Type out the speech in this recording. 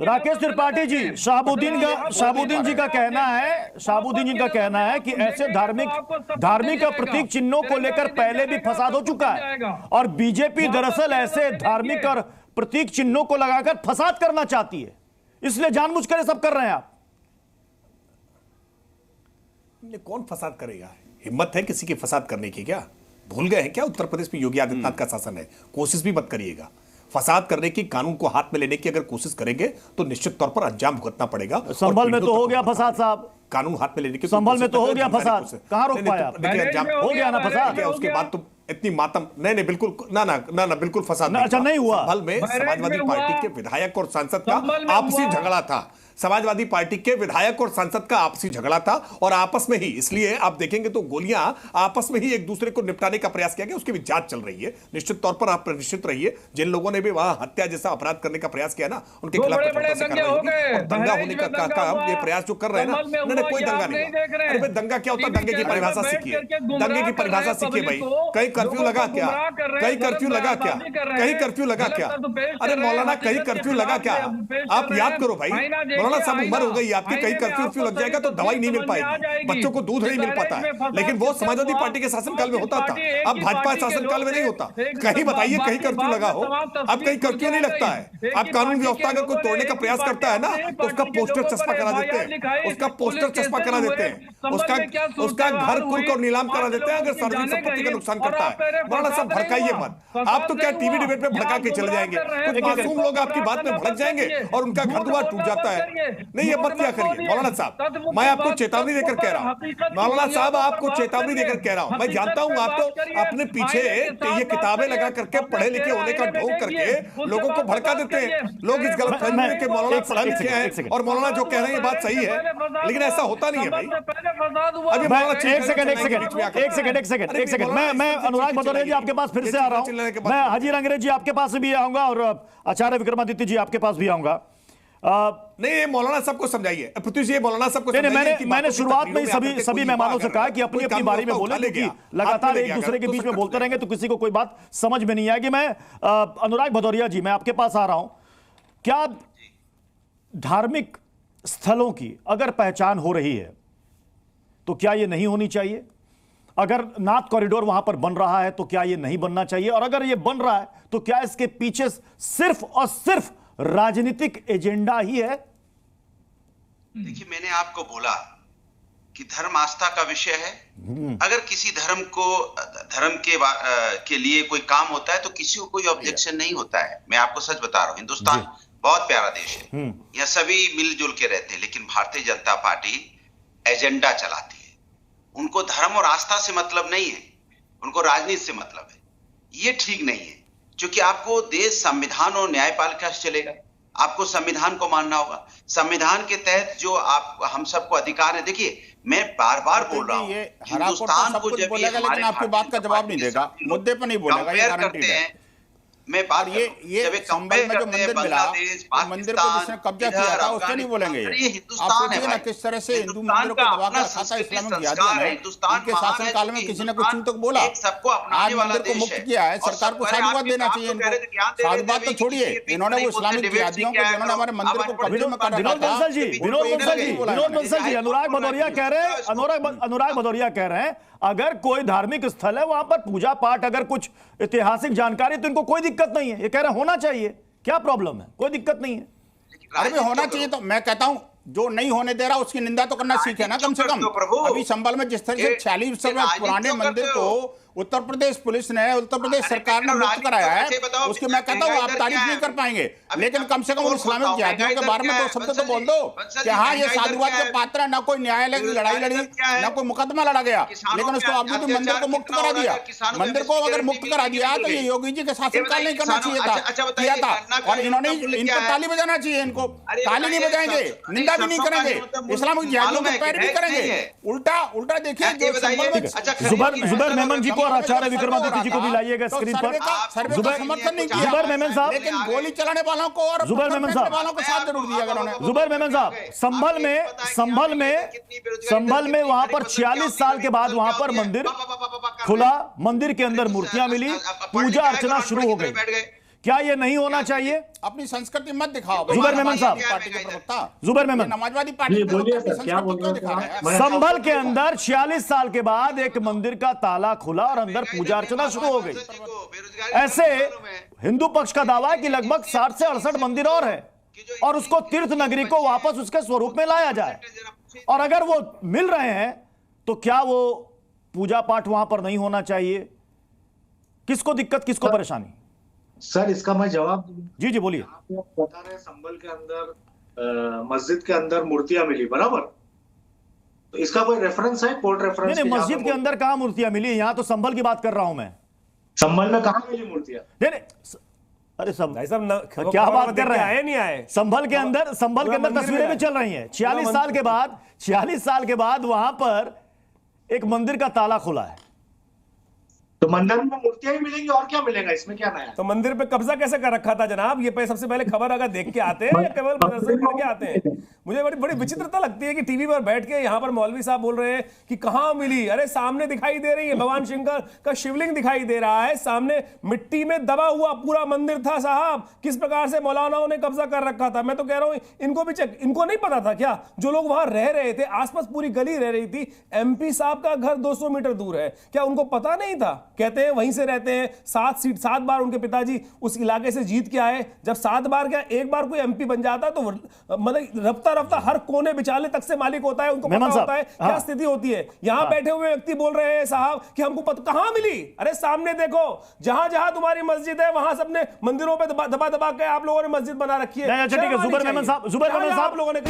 राकेश त्रिपाठी जी, शाहबुद्दीन जी का कहना है कि ऐसे धार्मिक प्रतीक चिन्हों को लेकर पहले भी फसाद हो चुका है और बीजेपी दरअसल ऐसे धार्मिक और प्रतीक चिन्हों को लगाकर फसाद करना चाहती है, इसलिए जानबूझकर ये सब कर रहे हैं आप। कौन फसाद करेगा? हिम्मत है किसी की फसाद करने की? क्या भूल गए हैं क्या उत्तर प्रदेश में योगी आदित्यनाथ का शासन है? कोशिश भी मत करिएगा फसाद करने की, कानून को हाथ में लेने की अगर कोशिश करेंगे तो निश्चित तौर पर अंजाम भुगतना पड़ेगा। संभल में तो हो गया फसाद साहब, कानून हाथ में लेने की संभल में तो हो गया फसाद, कहां रोक पाया? हो गया ना फसाद, उसके बाद तो इतनी मातम नहीं बिल्कुल ना बिल्कुल फसाद अच्छा नहीं हुआ। संभल में समाजवादी पार्टी के विधायक और सांसद का आपसी झगड़ा था। समाजवादी पार्टी के विधायक और सांसद का आपसी झगड़ा था और आपस में ही, इसलिए आप देखेंगे तो गोलियां आपस में ही एक दूसरे को निपटाने का प्रयास किया गया, उसकी भी जांच चल रही है। निश्चित तौर पर आप निश्चित रहिए, जिन लोगों ने भी वहां हत्या जैसा अपराध करने का प्रयास किया ना, उनके खिलाफ दंगा होने का ये प्रयास जो कर रहे हैं ना, उन्होंने कोई दंगा नहीं। अरे दंगा क्या होता है? दंगे की परिभाषा सीखिए, दंगे की परिभाषा सीखिए भाई। कहीं कर्फ्यू लगा क्या? कहीं कर्फ्यू लगा क्या? कहीं कर्फ्यू लगा क्या? अरे मौलाना कहीं कर्फ्यू लगा क्या? आप याद करो भाई, मौलाना साहब उम्र हो गई आपकी, कहीं कर्फ्यू लग जाएगा तो दवाई नहीं मिल पाएगी, बच्चों को दूध नहीं मिल पाता है, लेकिन वो समाजवादी पार्टी के शासनकाल में होता था, अब भाजपा शासनकाल में नहीं होता। कहीं बताइए कहीं कर्फ्यू लगा हो? अब कहीं कर्फ्यू नहीं लगता है। अब कानून व्यवस्था अगर कोई तोड़ने का प्रयास करता है ना तो उसका पोस्टर चस्पा करा देते हैं, उसका पोस्टर चस्पा करा देते हैं, उसका घर कुर्क और नीलाम करा देते हैं अगर सार्वजनिक संपत्ति का नुकसान करता है। मौलाना साहब भड़काइए मत, आप तो क्या टीवी डिबेट में भड़का के चले जाएंगे, कुछ मासूम लोग आपकी बात में भड़क जाएंगे और उनका घर द्वार टूट जाता है। नहीं ये मत क्या करिए मौलाना साहब, मैं आपको चेतावनी देकर कह रहा हूं, मौलाना साहब आपको चेतावनी देकर कह रहा हूं। मैं जानता हूं आप तो अपने पीछे ये किताबें लगा करके पढ़े लिखे होने का ढोंग करके लोगों को भड़का देते हैं। लोग इस गलत फहमी में कि मौलाना पढ़ा लिखे हैं और मौलाना जो कह रहे हैं ये बात सही है, लेकिन ऐसा होता नहीं है भाई। अभी एक सेकंड मैं अनुराग भदौरिया जी आपके पास फिर से आ रहा हूं, मैं हाजी अंग्रेज जी आपके पास भी आऊंगा और आचार्य विक्रमादित्य जी आपके पास भी आऊंगा। नहीं मौलाना सबको समझाइए, पृथ्वी जी मौलाना सबको समझाइए। मैंने शुरुआत में ही सभी मेहमानों से कहा कि अपनी अपनी बारी में बोले, क्योंकि लगातार एक दूसरे के बीच में बोलते रहेंगे तो किसी को कोई बात समझ में नहीं आएगी। मैं अनुराग भदौरिया जी मैं आपके पास आ रहा हूं, क्या धार्मिक स्थलों की अगर पहचान हो रही है तो क्या ये नहीं होनी चाहिए? अगर नाथ कॉरिडोर वहां पर बन रहा है तो क्या ये नहीं बनना चाहिए? और अगर ये बन रहा है तो क्या इसके पीछे सिर्फ और सिर्फ राजनीतिक एजेंडा ही है? देखिए मैंने आपको बोला कि धर्म आस्था का विषय है। अगर किसी धर्म के लिए कोई काम होता है तो किसी को कोई ऑब्जेक्शन नहीं होता है। मैं आपको सच बता रहा हूं, हिंदुस्तान बहुत प्यारा देश है, यहाँ सभी मिलजुल के रहते हैं, लेकिन भारतीय जनता पार्टी एजेंडा चलाती है। उनको धर्म और आस्था से मतलब नहीं है, उनको राजनीति से मतलब है। ये ठीक नहीं है, क्योंकि आपको देश संविधान और न्यायपालिका से चलेगा। आपको संविधान को मानना होगा। संविधान के तहत जो हम सबको अधिकार है, देखिए मैं बार बार बोल रहा हूँ, हिंदुस्तान को जब लेकिन आपकी बात का जवाब नहीं देगा, मुद्दे पर नहीं बोलेगा, ये गारंटी है। मैं बात ये संभल में जो मंदिर मिला, मंदिर को जिसने कब्जा किया था उससे नहीं बोलेंगे। आप सोचिए ना किस तरह से हिंदू मंदिरों को दबा कर रखा था इस्लामिक जिहादियों ने। इनके शासन काल में किसी ने कुछ चूं तक बोला। आज मंदिर को मुक्त किया है, सरकार को साधुवाद देना चाहिए इनको। साधुवाद तो छोड़िए, इन्होंने वो इस्लामिक जिहादियों को जिन्होंने हमारे मंदिर को कब्जे में कर रखा था। विनोद बंसल जी अनुराग भदौरिया कह रहे हैं अगर कोई धार्मिक स्थल है वहां पर पूजा पाठ, अगर कुछ ऐतिहासिक जानकारी, तो इनको कोई दिक्कत नहीं है। ये कह रहे हैं होना चाहिए, क्या प्रॉब्लम है? कोई दिक्कत नहीं है। अरे भी होना चाहिए तो मैं कहता हूं जो नहीं होने दे रहा उसकी निंदा तो करना सीखे ना कम से कम। अभी संभल में जिस तरह से 46 पुराने मंदिर को उत्तर प्रदेश पुलिस ने, उत्तर प्रदेश सरकार ने मुक्त कराया है, उसकी मैं कहता हूँ आप तारीफ नहीं कर पाएंगे, लेकिन कम से कम उन इस्लामिक जिहादियों के बारे में तो शब्द तो बोल दो कि हाँ ये साधुवाद के पात्र है। ना कोई न्यायालय की लड़ाई लड़ी, ना कोई मुकदमा लड़ा गया, लेकिन उसको बावजूद मंदिर को मुक्त करा दिया। मंदिर को अगर मुक्त करा दिया तो ये योगी जी के शासनकाल नहीं करना चाहिए था, किया था। और इन्होंने इन पर ताली बजाना चाहिए, इनको ताली नहीं बजाएंगे, निंदा भी नहीं करेंगे, इस्लामिक जिहादियों के पैर भी करेंगे। उल्टा देखिए जुबैर मेमन जी को और आचार्य विक्रमादित्य जी को भी लाइएगा स्क्रीन पर। समर्थन नहीं किया जुबैर मेमन साहब, लेकिन गोली चलाने वालों को और जुबैर मेमन साहब वालों को साथ जरूर दिया उन्होंने। जुबैर मेमन साहब, संभल में वहां पर 46 साल के बाद वहां पर मंदिर खुला, मंदिर के अंदर मूर्तियां मिली, पूजा अर्चना शुरू हो गई। क्या ये नहीं होना चाहिए? अपनी संस्कृति मत दिखाओ। जुबैर मेमन साहब, पार्टी के प्रवक्ता जुबैर मेमन, समाजवादी पार्टी के प्रवक्ता अपनी संस्कृति क्यों दिखा रहे हैं? संभल के अंदर 46 साल के बाद एक मंदिर का ताला खुला और अंदर पूजा अर्चना शुरू हो गई। ऐसे हिंदू पक्ष का दावा है कि लगभग 60 से 68 मंदिर और है और उसको तीर्थ नगरी को वापस उसके स्वरूप में लाया जाए। और अगर वो मिल रहे हैं तो क्या वो पूजा पाठ वहां पर नहीं होना चाहिए? किसको दिक्कत, किसको परेशानी? सर इसका मैं जवाब दूं। जी जी बोलिए। आप बता रहे हैं संभल के अंदर मस्जिद के अंदर मूर्तियां मिली, बराबर? तो इसका कोई रेफरेंस है, कोर्ट रेफरेंस? नहीं, मस्जिद के अंदर कहां मूर्तियां मिली? यहां तो संभल की बात कर रहा हूं मैं। संभल में कहां मिली मूर्तियां? नहीं, अरे सब सब क्या बात कर रहे हैं? आए नहीं आए? संभल के अंदर तस्वीरें भी चल रही हैं। 46 साल के बाद वहां पर एक मंदिर का ताला खुला है। तो मंदिर में मूर्तियां ही मिलेंगी और क्या मिलेगा, इसमें क्या नया? तो मंदिर पे कब्जा कैसे कर रखा था जनाब? ये पे सबसे पहले खबर अगर देख के आते हैं या केवल मदरसे पढ़ के आते हैं? मुझे बड़ी विचित्रता लगती है कि टीवी पर बैठ के यहाँ पर मौलवी साहब बोल रहे हैं कि कहाँ मिली। अरे सामने दिखाई दे रही है, भगवान शंकर का शिवलिंग दिखाई दे रहा है, सामने मिट्टी में दबा हुआ पूरा मंदिर था साहब। किस प्रकार से मौलानाओं ने कब्जा कर रखा था? मैं तो कह रहा हूं इनको भी चेक, इनको नहीं पता था क्या? जो लोग वहां रह रहे थे, आसपास पूरी गली रह रही थी, एमपी साहब का घर 200 मीटर दूर है, क्या उनको पता नहीं था? कहते हैं वहीं से रहते हैं, 7 बार उनके पिताजी उस इलाके से जीत के आए। जब 7 बार क्या एक बार कोई एमपी बन जाता है तो मतलब रफ्ता हर कोने बिचाले तक से मालिक होता है, उनको पता होता है क्या स्थिति होती है। यहां बैठे हुए व्यक्ति बोल रहे हैं साहब कि हमको कहां मिली? अरे सामने देखो, जहां जहां तुम्हारी मस्जिद है वहां सबने मंदिरों पे दबा के आप लोगों ने मस्जिद बना रखी है। ठीक है, जुबैर मेमन साहब लोगों ने